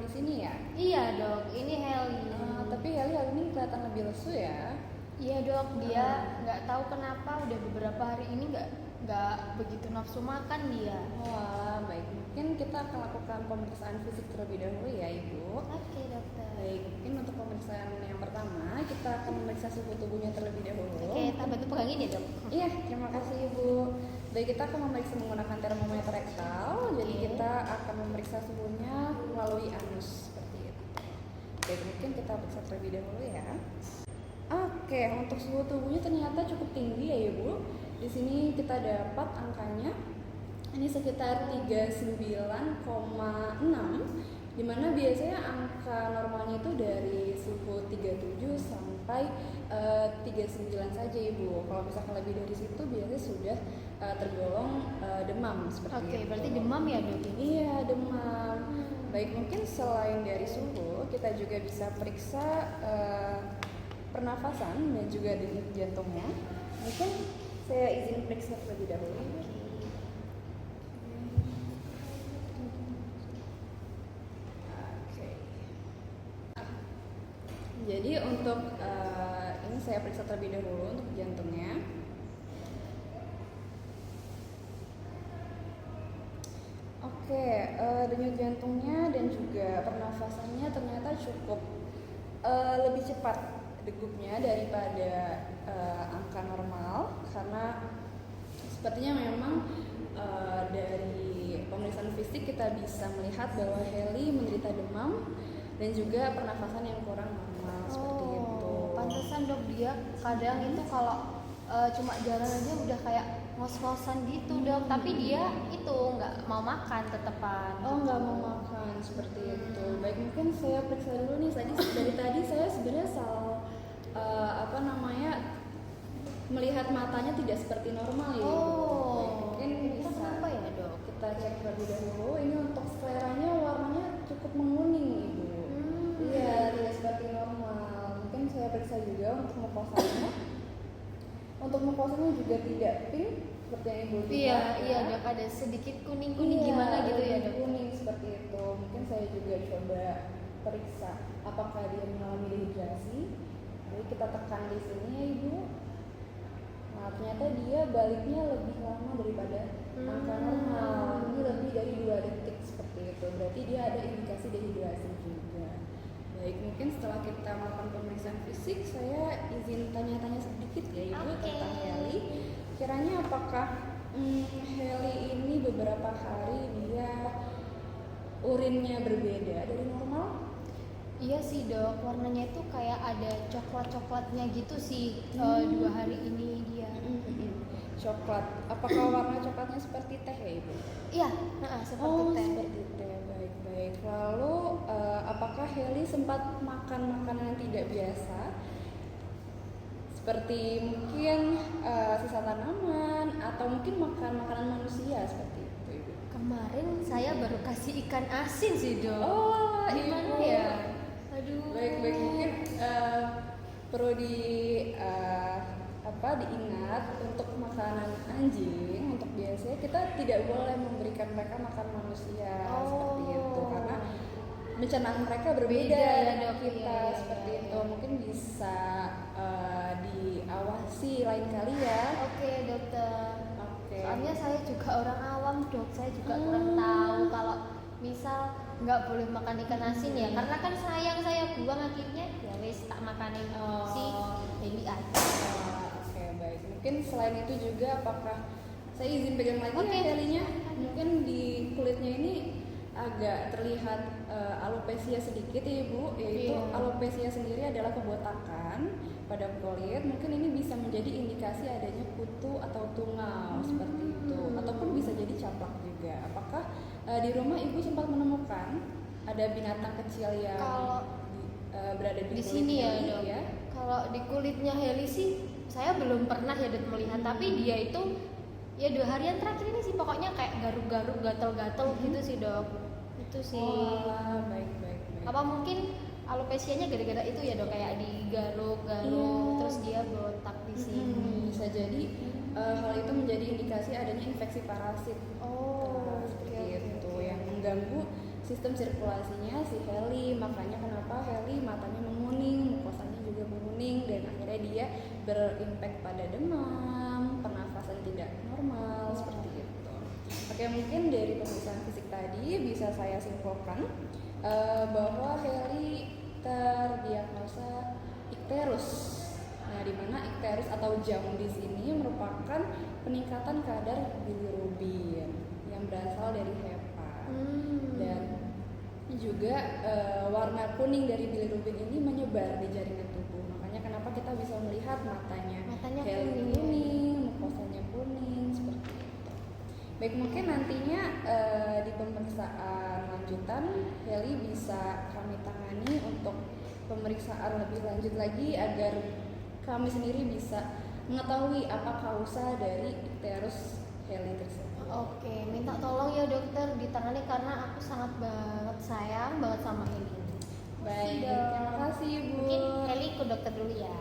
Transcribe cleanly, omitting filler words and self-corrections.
di sini ya? Iya dok, ini Heli. Tapi Heli hari ini kelihatan lebih lesu ya? Iya dok, dia nggak tahu kenapa udah beberapa hari ini nggak begitu nafsu makan dia. Wah, baik. Mungkin kita akan lakukan pemeriksaan fisik terlebih dahulu ya, Ibu. Oke dokter. Baik, mungkin untuk pemeriksaan yang pertama kita akan memeriksa suhu tubuhnya terlebih dahulu. Oke, kita bantu pegangin ya dok. Iya, terima kasih Ibu. Baik, kita akan memeriksa menggunakan termometer rektal. Jadi kita akan memeriksa suhunya melalui anus seperti itu. Baik, mungkin kita periksa terlebih dahulu ya. Oke, untuk suhu tubuhnya ternyata cukup tinggi ya Ibu. Di sini kita dapat angkanya ini sekitar 39,6, dimana biasanya angka normalnya itu dari suhu 37 sampai 39 saja Ibu. Kalau misalkan lebih dari situ biasanya sudah tergolong demam seperti itu. Oke, berarti demam ya dok? Iya, demam. Baik, mungkin selain dari suhu kita juga bisa periksa pernafasan dan juga denyut jantungnya. Mungkin saya izin periksa terlebih dahulu. Oke. Jadi untuk ini saya periksa terlebih dahulu untuk jantungnya. Oke, denyut jantungnya dan juga pernafasannya ternyata cukup lebih cepat degupnya daripada angka normal, karena sepertinya memang dari pemeriksaan fisik kita bisa melihat bahwa Heli menderita demam dan juga pernafasan yang kurang normal seperti itu. Pantesan dok, dia kadang itu kalau cuma jalan aja udah kayak ngos-ngosan gitu dok, tapi dia itu nggak mau makan tetepan. Oh, nggak mau makan seperti itu. Baik, mungkin saya periksa dulu nih. Dari tadi saya sebenarnya salah melihat matanya tidak seperti normal ya. Baik, mungkin bisa apa ya dok? Kita cek terlebih dahulu. Ini untuk skleranya warnanya cukup menguning Ibu. Iya, tidak seperti normal. Mungkin saya periksa juga untuk mukosannya. Untuk mukosannya juga tidak pink seperti yang Ibu lihat. Iya dok, ada sedikit kuning-kuning gimana gitu ya dok? Kuning seperti itu. Mungkin saya juga coba periksa apakah dia mengalami dehidrasi. Jadi kita tekan di sini ya Ibu. Nah, ternyata dia baliknya lebih lama daripada angka normal. Ini lebih dari 2 detik seperti itu. Berarti dia ada indikasi dehidrasi juga. Baik, mungkin setelah kita melakukan pemeriksaan fisik, saya izin tanya-tanya sedikit ya Ibu tentang Heli. Kiranya apakah Heli ini beberapa hari dia urinnya berbeda dari normal? Iya sih dok, warnanya itu kayak ada coklat-coklatnya gitu sih 2 hari ini dia. Coklat. Apakah warna coklatnya seperti teh ya Ibu? Iya, seperti teh. Seperti teh. Baik. Lalu apakah Heli sempat makan makanan yang tidak biasa? Seperti mungkin sisa tanaman atau mungkin makan makanan manusia seperti itu Ibu? Kemarin saya baru kasih ikan asin sih dok. Oh, gimana Ibu ya? Aduh. Baik, mungkin perlu diingat untuk makanan anjing, untuk biasanya kita tidak boleh memberikan mereka makan manusia seperti itu, karena pencernaan mereka berbeda dengan kita seperti itu. Mungkin bisa diawasi lain kali ya. Oke dokter. Oke. Soalnya saya juga orang awam dok, saya juga kurang tahu kalau misal nggak boleh makan ikan asin ya, karena kan sayang saya buang, akhirnya ya wes tak makanin si Heli aja. Oke, baik. Mungkin selain itu juga apakah saya izin pegang lagi ya Helinya? Mungkin di kulitnya ini agak terlihat alopecia sedikit ya Ibu, yaitu alopecia sendiri adalah kebotakan pada kulit. Mungkin ini bisa menjadi indikasi adanya kutu atau tungal seperti itu, ataupun bisa jadi caplak juga. Apakah di rumah Ibu sempat menemukan ada binatang kecil yang berada di sini ya Heli, dok? Ya? Kalau di kulitnya Heli sih saya belum pernah ya dok melihat, tapi dia itu ya 2 harian terakhir ini sih pokoknya kayak garuk-garuk, gatal-gatal gitu sih dok. Itu sih. Baik. Apa mungkin alopesianya gara-gara itu ya dok, kayak digaruk-garuk terus dia botak di sini. Bisa jadi hal itu menjadi indikasi adanya infeksi parasit. Seperti itu yang mengganggu sistem sirkulasinya si Heli. Makanya kenapa Heli matanya menguning, mukosanya juga menguning, dan akhirnya dia berimpact pada demam, pernafasan tidak normal, seperti itu. Oke, mungkin dari pemeriksaan fisik tadi bisa saya simpulkan bahwa Heli terdiagnosa ikterus. Nah, di mana ikterus atau jaundice ini merupakan peningkatan kadar bilirubin yang berasal dari hepa. Dan juga warna kuning dari bilirubin ini menyebar di jaringan tubuh. Makanya kenapa kita bisa melihat matanya Heli kuning, mukosanya kuning, seperti itu. Baik, mungkin nantinya di pemeriksaan lanjutan Heli bisa kami tangani untuk pemeriksaan lebih lanjut lagi agar kami sendiri bisa mengetahui apa kausa dari ikterus Heli tersebut. Oke, minta tolong ya dokter ditangani karena aku sangat banget sayang banget sama Heli. Baik, terima kasih Bu. Mungkin Heli ke dokter dulu ya.